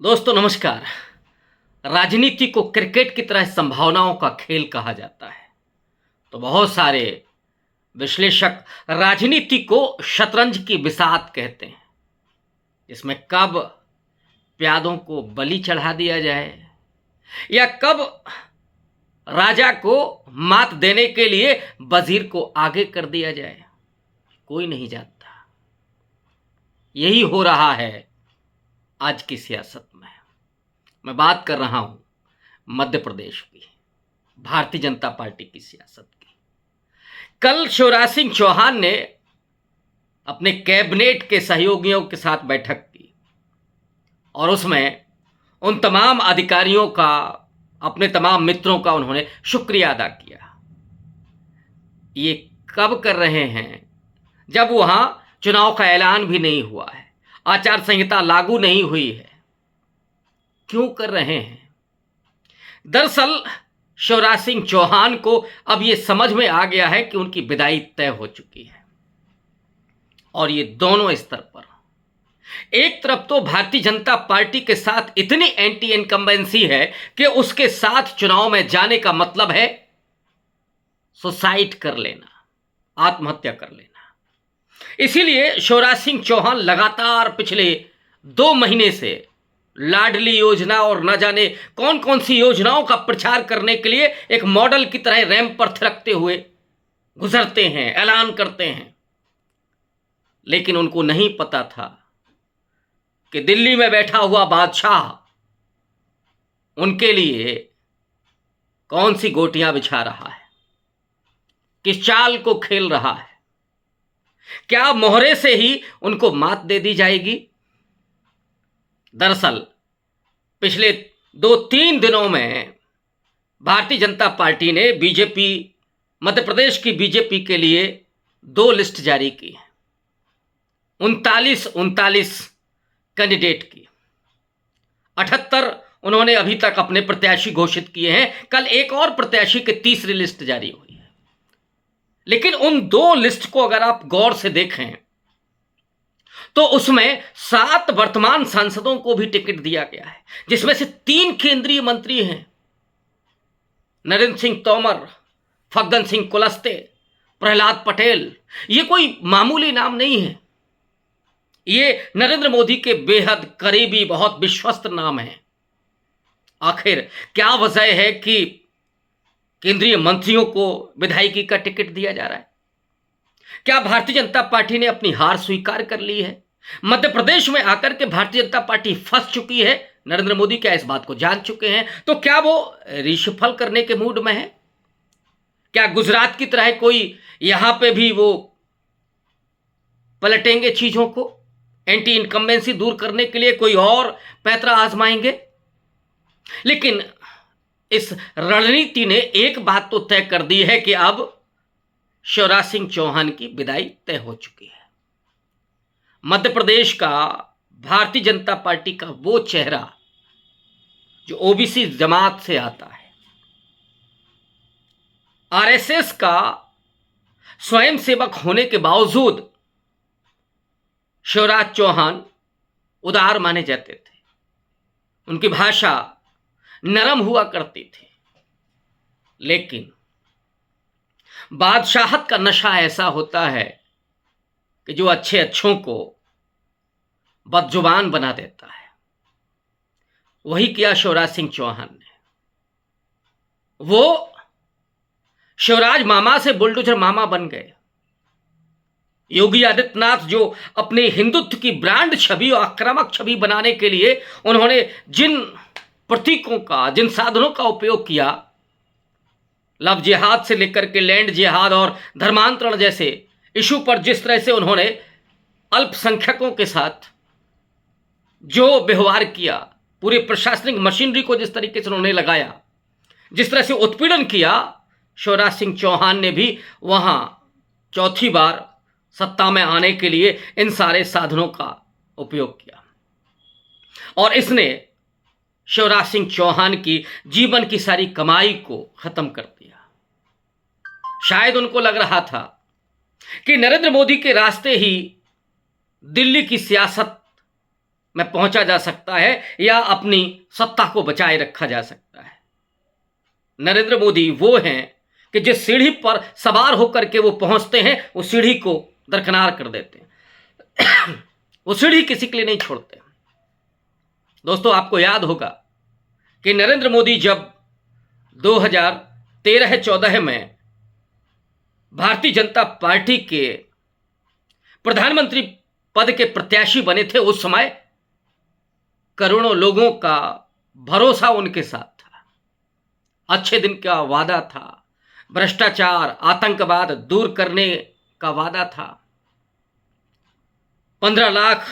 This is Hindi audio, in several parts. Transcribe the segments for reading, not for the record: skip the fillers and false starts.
दोस्तों नमस्कार। राजनीति को क्रिकेट की तरह संभावनाओं का खेल कहा जाता है। तो बहुत सारे विश्लेषक राजनीति को शतरंज की बिसात कहते हैं, जिसमें कब प्यादों को बलि चढ़ा दिया जाए या कब राजा को मात देने के लिए वजीर को आगे कर दिया जाए, कोई नहीं जानता। यही हो रहा है आज की सियासत में। मैं बात कर रहा हूं मध्य प्रदेश की, भारतीय जनता पार्टी की सियासत की। कल शिवराज सिंह चौहान ने अपने कैबिनेट के सहयोगियों के साथ बैठक की और उसमें उन तमाम अधिकारियों का, अपने तमाम मित्रों का उन्होंने शुक्रिया अदा किया। ये कब कर रहे हैं? जब वहां चुनाव का ऐलान भी नहीं हुआ है, आचार संहिता लागू नहीं हुई है। क्यों कर रहे हैं? दरअसल शिवराज सिंह चौहान को अब यह समझ में आ गया है कि उनकी विदाई तय हो चुकी है, और ये दोनों स्तर पर। एक तरफ तो भारतीय जनता पार्टी के साथ इतनी एंटी इनकम्बेंसी है कि उसके साथ चुनाव में जाने का मतलब है सुसाइड कर लेना, आत्महत्या कर लेना। इसीलिए शिवराज सिंह चौहान लगातार पिछले 2 महीने से लाडली योजना और न जाने कौन कौन सी योजनाओं का प्रचार करने के लिए एक मॉडल की तरह रैंप पर थिरकते हुए गुजरते हैं, ऐलान करते हैं। लेकिन उनको नहीं पता था कि दिल्ली में बैठा हुआ बादशाह उनके लिए कौन सी गोटियां बिछा रहा है, किस चाल को खेल रहा है। क्या मोहरे से ही उनको मात दे दी जाएगी? दरअसल पिछले 2-3 दिनों में भारतीय जनता पार्टी ने बीजेपी, मध्य प्रदेश की बीजेपी के लिए 2 लिस्ट जारी की है। 39 कैंडिडेट की, 78 उन्होंने अभी तक अपने प्रत्याशी घोषित किए हैं। कल एक और प्रत्याशी की तीसरी लिस्ट जारी हुई है। लेकिन उन 2 लिस्ट को अगर आप गौर से देखें तो उसमें 7 वर्तमान सांसदों को भी टिकट दिया गया है, जिसमें से 3 केंद्रीय मंत्री हैं। नरेंद्र सिंह तोमर, फग्गन सिंह कुलस्ते, प्रहलाद पटेल। ये कोई मामूली नाम नहीं है। ये नरेंद्र मोदी के बेहद करीबी, बहुत विश्वस्त नाम है। आखिर क्या वजह है कि केंद्रीय मंत्रियों को विधायकी का टिकट दिया जा रहा है? क्या भारतीय जनता पार्टी ने अपनी हार स्वीकार कर ली है? मध्य प्रदेश में आकर के भारतीय जनता पार्टी फंस चुकी है? नरेंद्र मोदी क्या इस बात को जान चुके हैं? तो क्या वो रिशफल करने के मूड में है? क्या गुजरात की तरह कोई यहां पे भी वो पलटेंगे चीजों को, एंटी इनकम्बेंसी दूर करने के लिए कोई और पैतरा आजमाएंगे? लेकिन इस रणनीति ने एक बात तो तय कर दी है कि अब शिवराज सिंह चौहान की विदाई तय हो चुकी है। मध्य प्रदेश का भारतीय जनता पार्टी का वो चेहरा जो ओबीसी जमात से आता है, आरएसएस का स्वयंसेवक होने के बावजूद शिवराज चौहान उदार माने जाते थे। उनकी भाषा नरम हुआ करती थी। लेकिन बादशाहत का नशा ऐसा होता है कि जो अच्छे अच्छों को बदजुबान बना देता है। वही किया शिवराज सिंह चौहान ने। वो शिवराज मामा से बुलडोजर मामा बन गए। योगी आदित्यनाथ जो अपने हिंदुत्व की ब्रांड छवि और आक्रामक छवि बनाने के लिए उन्होंने जिन प्रतीकों का, जिन साधनों का उपयोग किया, लव जिहाद से लेकर के लैंड जिहाद और धर्मांतरण जैसे इशू पर जिस तरह से उन्होंने अल्पसंख्यकों के साथ जो व्यवहार किया, पूरी प्रशासनिक मशीनरी को जिस तरीके से उन्होंने लगाया, जिस तरह से उत्पीड़न किया, शिवराज सिंह चौहान ने भी वहां चौथी बार सत्ता में आने के लिए इन सारे साधनों का उपयोग किया। और इसने शिवराज सिंह चौहान की जीवन की सारी कमाई को खत्म कर दिया। शायद उनको लग रहा था कि नरेंद्र मोदी के रास्ते ही दिल्ली की सियासत में पहुंचा जा सकता है या अपनी सत्ता को बचाए रखा जा सकता है। नरेंद्र मोदी वो हैं कि जिस सीढ़ी पर सवार होकर के वो पहुंचते हैं, वो सीढ़ी को दरकिनार कर देते हैं। वो सीढ़ी किसी के लिए नहीं छोड़ते। दोस्तों, आपको याद होगा कि नरेंद्र मोदी जब 2013-14 में भारतीय जनता पार्टी के प्रधानमंत्री पद के प्रत्याशी बने थे, उस समय करोड़ों लोगों का भरोसा उनके साथ था। अच्छे दिन का वादा था, भ्रष्टाचार, आतंकवाद दूर करने का वादा था। 15 लाख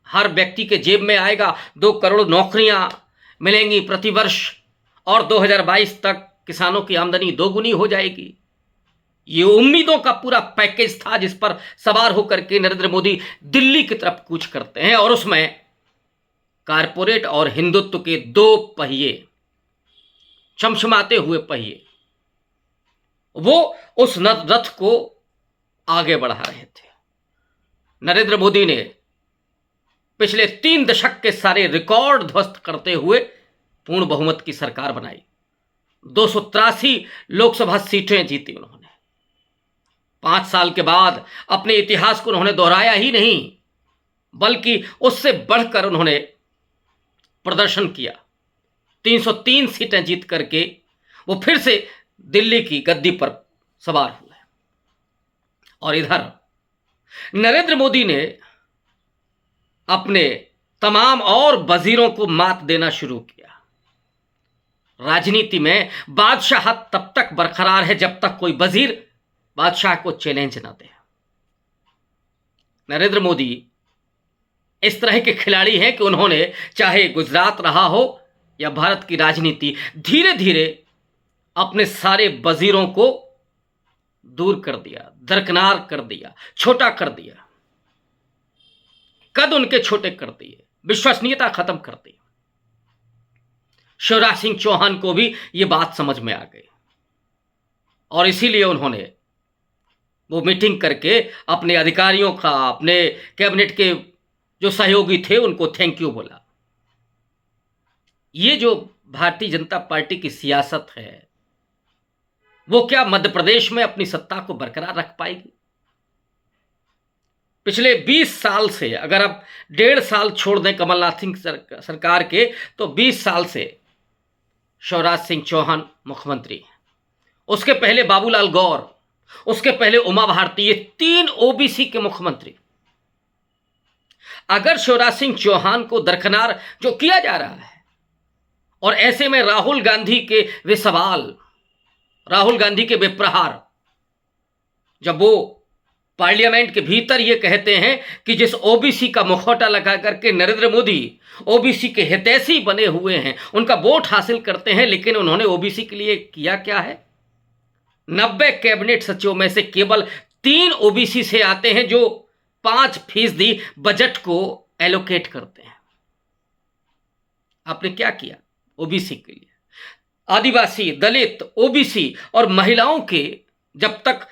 हर व्यक्ति के जेब में आएगा, 2 करोड़ नौकरियां मिलेंगी प्रतिवर्ष, और 2022 तक किसानों की आमदनी दोगुनी हो जाएगी। ये उम्मीदों का पूरा पैकेज था जिस पर सवार होकर के नरेंद्र मोदी दिल्ली की तरफ कूच करते हैं, और उसमें कारपोरेट और हिंदुत्व के 2 पहिए, चमचमाते हुए पहिए, वो उस रथ को आगे बढ़ा रहे थे। नरेंद्र मोदी ने पिछले 3 दशक के सारे रिकॉर्ड ध्वस्त करते हुए पूर्ण बहुमत की सरकार बनाई। 283 लोकसभा सीटें जीती उन्होंने। 5 साल के बाद अपने इतिहास को उन्होंने दोहराया ही नहीं, बल्कि उससे बढ़कर उन्होंने प्रदर्शन किया। 303 सीटें जीत करके वो फिर से दिल्ली की गद्दी पर सवार हुए। और इधर नरेंद्र मोदी ने अपने तमाम और वजीरों को मात देना शुरू किया। राजनीति में बादशाह तब तक बरकरार है जब तक कोई वजीर बादशाह को चैलेंज ना दे। नरेंद्र मोदी इस तरह के खिलाड़ी हैं कि उन्होंने चाहे गुजरात रहा हो या भारत की राजनीति, धीरे धीरे अपने सारे वजीरों को दूर कर दिया, दरकिनार कर दिया, छोटा कर दिया, कद उनके छोटे कर दिए, विश्वसनीयता खत्म कर दी। शिवराज सिंह चौहान को भी यह बात समझ में आ गई, और इसीलिए उन्होंने वो मीटिंग करके अपने अधिकारियों का, अपने कैबिनेट के जो सहयोगी थे, उनको थैंक यू बोला। ये जो भारतीय जनता पार्टी की सियासत है, वो क्या मध्य प्रदेश में अपनी सत्ता को बरकरार रख पाएगी? पिछले 20 साल से, अगर आप 1.5 साल छोड़ दें कमलनाथ सिंह सरकार के, तो 20 साल से शिवराज सिंह चौहान मुख्यमंत्री, उसके पहले बाबूलाल गौर, उसके पहले उमा भारती, ये 3 ओबीसी के मुख्यमंत्री। अगर शिवराज सिंह चौहान को दरकिनार जो किया जा रहा है, और ऐसे में राहुल गांधी के वे सवाल, राहुल गांधी के वे प्रहार, जब वो पार्लियामेंट के भीतर ये कहते हैं कि जिस ओबीसी का मुखौटा लगा करके नरेंद्र मोदी ओबीसी के हितैषी बने हुए हैं, उनका वोट हासिल करते हैं, लेकिन उन्होंने ओबीसी के लिए किया क्या है? 90 कैबिनेट सचिवों में से केवल 3 ओबीसी से आते हैं, जो 5% बजट को एलोकेट करते हैं। आपने क्या किया ओबीसी के लिए? आदिवासी, दलित, ओबीसी और महिलाओं के जब तक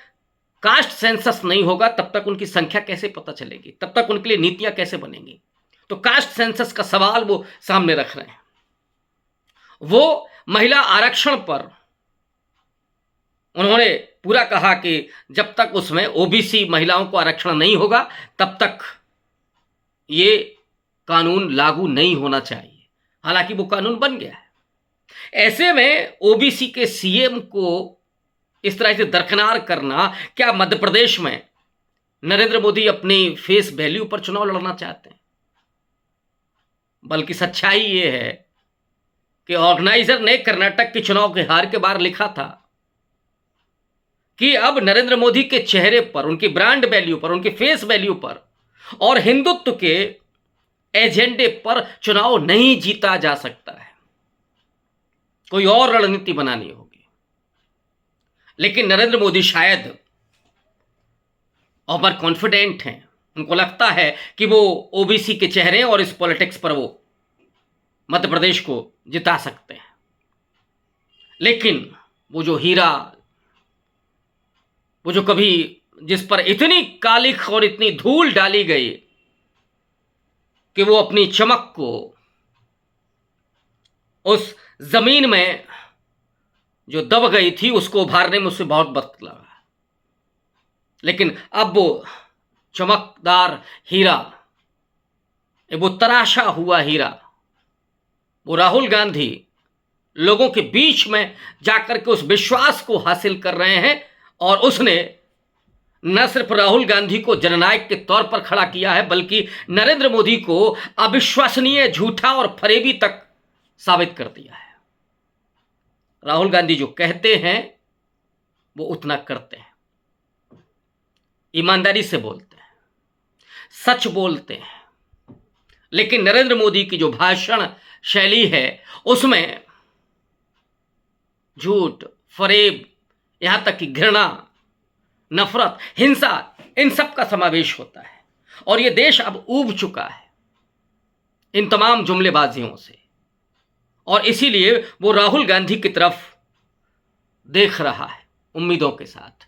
कास्ट सेंसस नहीं होगा, तब तक उनकी संख्या कैसे पता चलेगी, तब तक उनके लिए नीतियां कैसे बनेंगी? तो कास्ट सेंसस का सवाल वो सामने रख रहे हैं। वो महिला आरक्षण पर उन्होंने पूरा कहा कि जब तक उसमें ओबीसी महिलाओं को आरक्षण नहीं होगा, तब तक ये कानून लागू नहीं होना चाहिए। हालांकि वो कानून बन गया है। ऐसे में ओबीसी के सीएम को इस तरह से दरकिनार करना, क्या मध्य प्रदेश में नरेंद्र मोदी अपनी फेस वैल्यू पर चुनाव लड़ना चाहते हैं? बल्कि सच्चाई ये है कि ऑर्गेनाइजर ने कर्नाटक के चुनाव के हार के बाद लिखा था कि अब नरेंद्र मोदी के चेहरे पर, उनकी ब्रांड वैल्यू पर, उनकी फेस वैल्यू पर और हिंदुत्व के एजेंडे पर चुनाव नहीं जीता जा सकता है। कोई और रणनीति बनानी होगी। लेकिन नरेंद्र मोदी शायद ओवर कॉन्फिडेंट हैं। उनको लगता है कि वो ओबीसी के चेहरे और इस पॉलिटिक्स पर वो मध्य प्रदेश को जिता सकते हैं। लेकिन वो जो हीरा, वो जो कभी जिस पर इतनी कालिख और इतनी धूल डाली गई, कि वो अपनी चमक को उस जमीन में जो दब गई थी उसको उभारने में उसे बहुत वक्त लगा, लेकिन अब वो चमकदार हीरा, वो तराशा हुआ हीरा, वो राहुल गांधी लोगों के बीच में जाकर के उस विश्वास को हासिल कर रहे हैं। और उसने न सिर्फ राहुल गांधी को जननायक के तौर पर खड़ा किया है, बल्कि नरेंद्र मोदी को अविश्वसनीय, झूठा और फरेबी तक साबित कर दिया है। राहुल गांधी जो कहते हैं वो उतना करते हैं, ईमानदारी से बोलते हैं, सच बोलते हैं। लेकिन नरेंद्र मोदी की जो भाषण शैली है उसमें झूठ, फरेब, यहां तक कि घृणा, नफरत, हिंसा, इन सब का समावेश होता है। और यह देश अब ऊब चुका है इन तमाम जुमलेबाजियों से, और इसीलिए वो राहुल गांधी की तरफ देख रहा है उम्मीदों के साथ।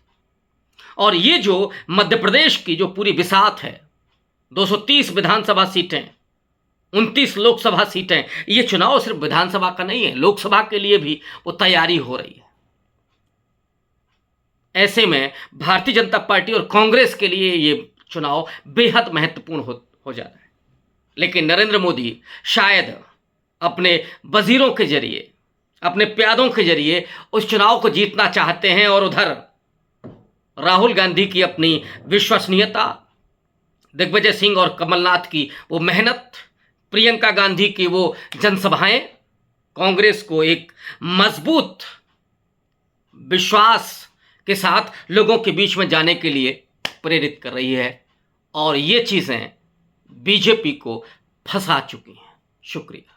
और ये जो मध्य प्रदेश की जो पूरी बिसात है, 230 विधानसभा सीटें, 29 लोकसभा सीटें, ये चुनाव सिर्फ विधानसभा का नहीं है, लोकसभा के लिए भी वो तैयारी हो रही है। ऐसे में भारतीय जनता पार्टी और कांग्रेस के लिए ये चुनाव बेहद महत्वपूर्ण हो जा रहा है। लेकिन नरेंद्र मोदी शायद अपने वजीरों के जरिए, अपने प्यादों के जरिए उस चुनाव को जीतना चाहते हैं, और उधर राहुल गांधी की अपनी विश्वसनीयता, दिग्विजय सिंह और कमलनाथ की वो मेहनत, प्रियंका गांधी की वो जनसभाएं कांग्रेस को एक मजबूत विश्वास के साथ लोगों के बीच में जाने के लिए प्रेरित कर रही है। और ये चीज़ें बीजेपी को फंसा चुकी हैं। शुक्रिया।